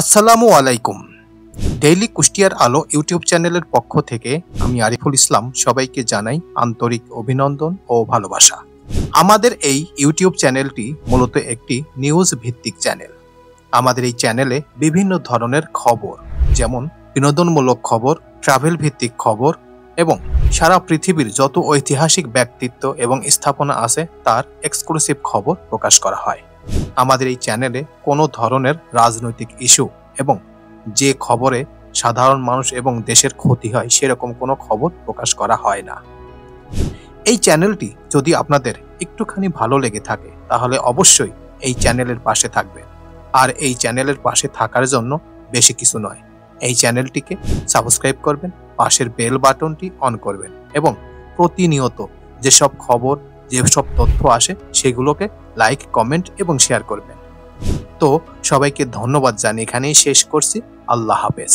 আসসালামু আলাইকুম। ডেইলি কুষ্টিয়ার আলো ইউটিউব চ্যানেলের পক্ষ থেকে আমি আরিফুল ইসলাম সবাইকে জানাই আন্তরিক অভিনন্দন ও ভালোবাসা। আমাদের এই ইউটিউব চ্যানেলটি মূলত একটি নিউজ ভিত্তিক চ্যানেল। আমাদের এই চ্যানেলে বিভিন্ন ধরনের খবর, যেমন বিনোদনমূলক খবর, ট্রাভেল ভিত্তিক খবর এবং সারা পৃথিবীর যত ঐতিহাসিক ব্যক্তিত্ব এবং স্থাপনা আছে তার এক্সক্লুসিভ খবর প্রকাশ করা হয়। আমাদের এই চ্যানেলে কোনো ধরনের রাজনৈতিক ইস্যু এবং যে খবরে সাধারণ মানুষ এবং দেশের ক্ষতি হয় সেরকম কোনো খবর প্রকাশ করা হয় না। এই চ্যানেলটি যদি আপনাদের একটুখানি ভালো লেগে থাকে তাহলে অবশ্যই এই চ্যানেলের পাশে থাকবেন। আর এই চ্যানেলের পাশে থাকার জন্য বেশি কিছু নয়, এই চ্যানেলটিকে সাবস্ক্রাইব করবেন, পাশের বেল বাটনটি অন করবেন এবং প্রতিনিয়ত যেসব খবর, যেসব তথ্য আসে সেগুলোকে লাইক, কমেন্ট এবং শেয়ার করবেন। তো সবাইকে ধন্যবাদ জানিয়ে এখানেই শেষ করছি। আল্লাহ হাফেজ।